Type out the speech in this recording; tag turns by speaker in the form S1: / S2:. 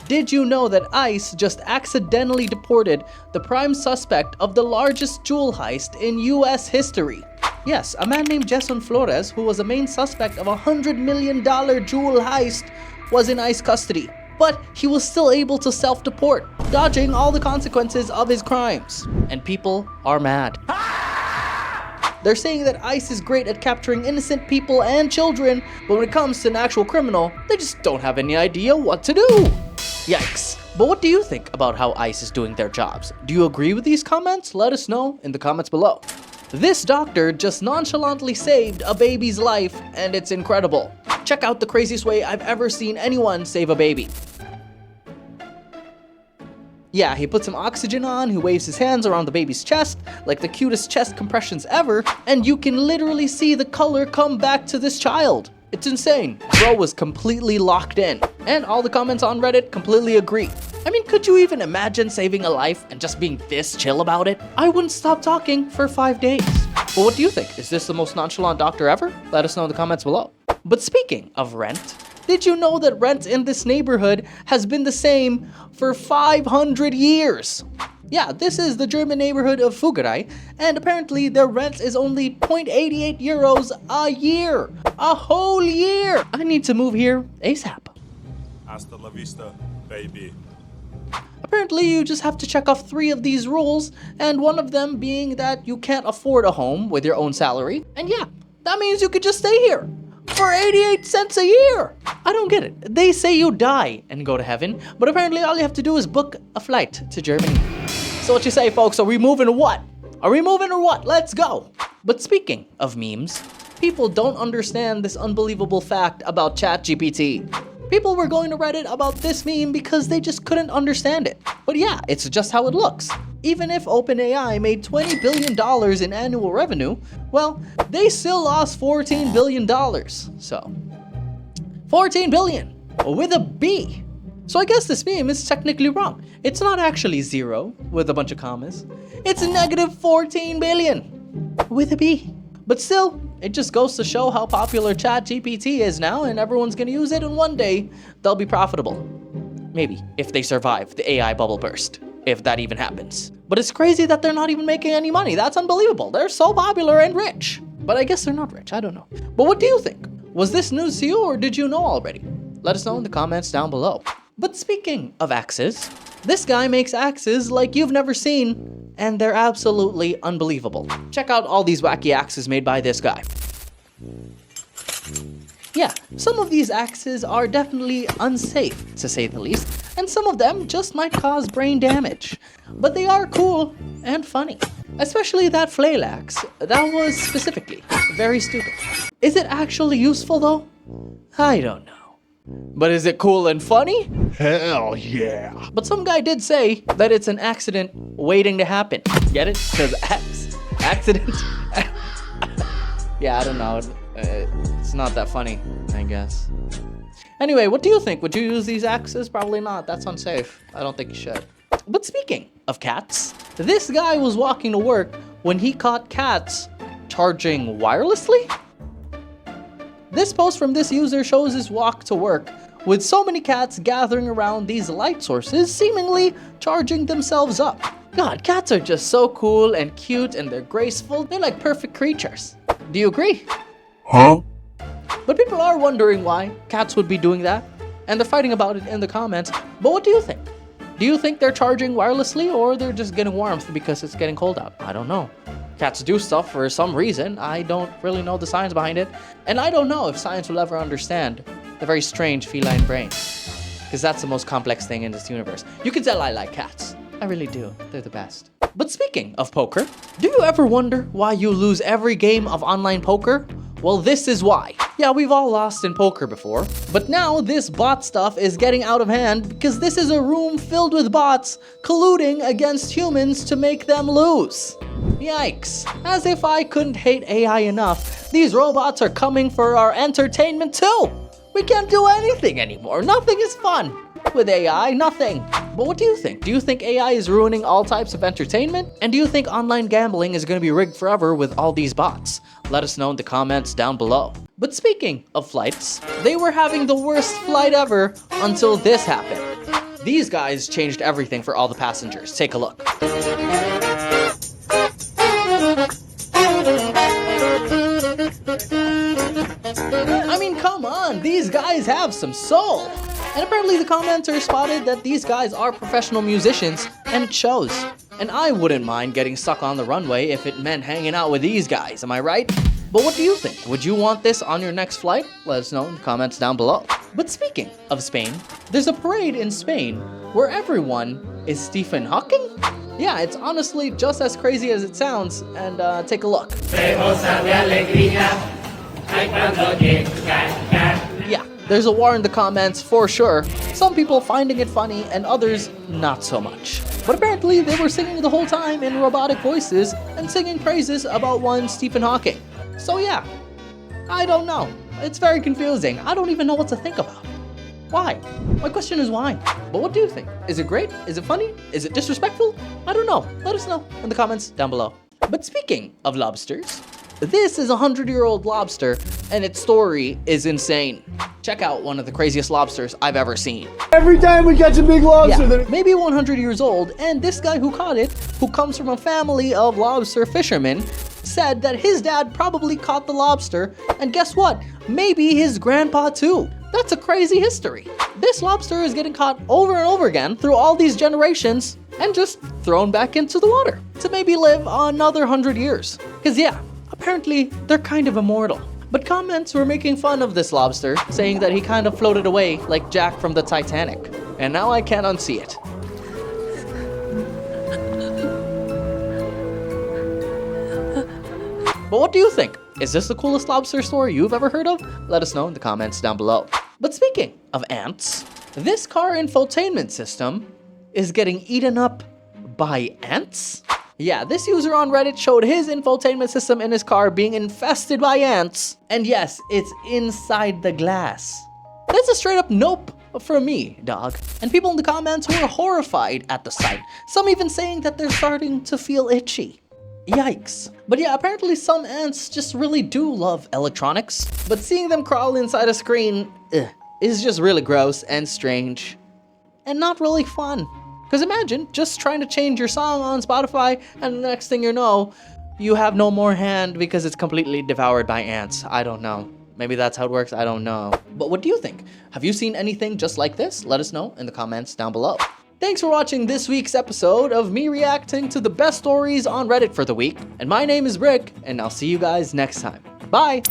S1: Did you know that ICE just accidentally deported the prime suspect of the largest jewel heist in US history? Yes, a man named Jason Flores, who was a main suspect of a $100 million jewel heist, was in ICE custody. But he was still able to self-deport, dodging all the consequences of his crimes. And people are mad. They're saying that ICE is great at capturing innocent people and children, but when it comes to an actual criminal, they just don't have any idea what to do. Yikes. But what do you think about how ICE is doing their jobs? Do you agree with these comments? Let us know in the comments below. This doctor just nonchalantly saved a baby's life, and it's incredible. Check out the craziest way I've ever seen anyone save a baby. Yeah, he puts some oxygen on, he waves his hands around the baby's chest, like the cutest chest compressions ever, and you can literally see the color come back to this child. It's insane. Bro was completely locked in. And all the comments on Reddit completely agree. I mean, could you even imagine saving a life and just being this chill about it? I wouldn't stop talking for 5 days. Well, what do you think? Is this the most nonchalant doctor ever? Let us know in the comments below. But speaking of rent, did you know that rent in this neighborhood has been the same for 500 years? Yeah, this is the German neighborhood of Fugerei, and apparently their rent is only 0.88 euros a year. A whole year! I need to move here ASAP.
S2: Hasta la vista, baby.
S1: Apparently you just have to check off 3 of these rules, and one of them being that you can't afford a home with your own salary. And yeah, that means you could just stay here for 88 cents a year. I don't get it. They say you die and go to heaven, but apparently all you have to do is book a flight to Germany. So what you say, folks? Are we moving or what? Are we moving or what? Let's go. But speaking of memes, people don't understand this unbelievable fact about ChatGPT. People were going to Reddit about this meme because they just couldn't understand it. But yeah, it's just how it looks. Even if OpenAI made $20 billion in annual revenue, well, they still lost $14 billion. So, 14 billion with a B. So I guess this meme is technically wrong. It's not actually 0 with a bunch of commas. It's negative 14 billion with a B. But still, it just goes to show how popular ChatGPT is now, and everyone's gonna use it, and one day they'll be profitable. Maybe, if they survive the AI bubble burst, if that even happens. But it's crazy that they're not even making any money. That's unbelievable. They're so popular and rich. But I guess they're not rich, I don't know. But what do you think? Was this news to you, or did you know already? Let us know in the comments down below. But speaking of axes, this guy makes axes like you've never seen, and they're absolutely unbelievable. Check out all these wacky axes made by this guy. Yeah, some of these axes are definitely unsafe, to say the least, and some of them just might cause brain damage. But they are cool and funny. Especially that flail axe. That was specifically very stupid. Is it actually useful though? I don't know. But is it cool and funny?
S3: Hell yeah.
S1: But some guy did say that it's an accident waiting to happen. Get it? Because accident. Yeah, I don't know. It's not that funny, I guess. Anyway, what do you think? Would you use these axes? Probably not. That's unsafe. I don't think you should. But speaking of cats, this guy was walking to work when he caught cats charging wirelessly? This post from this user shows his walk to work with so many cats gathering around these light sources, seemingly charging themselves up. God, cats are just so cool and cute, and they're graceful. They're like perfect creatures. Do you agree?
S3: Huh?
S1: But people are wondering why cats would be doing that, and they're fighting about it in the comments. But what do you think? Do you think they're charging wirelessly, or they're just getting warmth because it's getting cold out? I don't know. Cats do stuff for some reason. I don't really know the science behind it. And I don't know if science will ever understand the very strange feline brain. Because that's the most complex thing in this universe. You can tell I like cats. I really do. They're the best. But speaking of poker, do you ever wonder why you lose every game of online poker? Well, this is why. Yeah, we've all lost in poker before, but now this bot stuff is getting out of hand because this is a room filled with bots colluding against humans to make them lose. Yikes. As if I couldn't hate AI enough, these robots are coming for our entertainment too. We can't do anything anymore. Nothing is fun with AI, nothing. But what do you think? Do you think AI is ruining all types of entertainment? And do you think online gambling is going to be rigged forever with all these bots? Let us know in the comments down below. But speaking of flights, they were having the worst flight ever until this happened. These guys changed everything for all the passengers. Take a look. I mean, come on, these guys have some soul. And apparently the commenter spotted that these guys are professional musicians, and it shows. And I wouldn't mind getting stuck on the runway if it meant hanging out with these guys, am I right? But what do you think? Would you want this on your next flight? Let us know in the comments down below. But speaking of Spain, there's a parade in Spain where everyone is Stephen Hawking? Yeah, it's honestly just as crazy as it sounds, and take a look. Yeah, there's a war in the comments for sure. Some people finding it funny and others not so much. But apparently they were singing the whole time in robotic voices and singing praises about one Stephen Hawking. So yeah, I don't know. It's very confusing. I don't even know what to think about. Why? My question is why? But what do you think? Is it great? Is it funny? Is it disrespectful? I don't know. Let us know in the comments down below. But speaking of lobsters, this is a 100-year-old lobster, and its story is insane. Check out one of the craziest lobsters I've ever seen.
S3: Every time we catch a big lobster,
S1: Maybe 100 years old, and this guy who caught it, who comes from a family of lobster fishermen, said that his dad probably caught the lobster, and guess what? Maybe his grandpa too. That's a crazy history. This lobster is getting caught over and over again through all these generations and just thrown back into the water to maybe live another 100 years. Cause yeah, apparently they're kind of immortal. But comments were making fun of this lobster, saying that he kind of floated away like Jack from the Titanic. And now I can't unsee it. But what do you think? Is this the coolest lobster story you've ever heard of? Let us know in the comments down below. But speaking of ants, this car infotainment system is getting eaten up by ants? Yeah, this user on Reddit showed his infotainment system in his car being infested by ants. And yes, it's inside the glass. That's a straight up nope for me, dog. And people in the comments were horrified at the sight. Some even saying that they're starting to feel itchy. Yikes. But yeah, apparently some ants just really do love electronics. But seeing them crawl inside a screen is just really gross and strange. And not really fun. Because imagine just trying to change your song on Spotify and the next thing you know, you have no more hand because it's completely devoured by ants. I don't know. Maybe that's how it works, I don't know. But what do you think? Have you seen anything just like this? Let us know in the comments down below. Thanks for watching this week's episode of me reacting to the best stories on Reddit for the week. And my name is Rick, and I'll see you guys next time. Bye!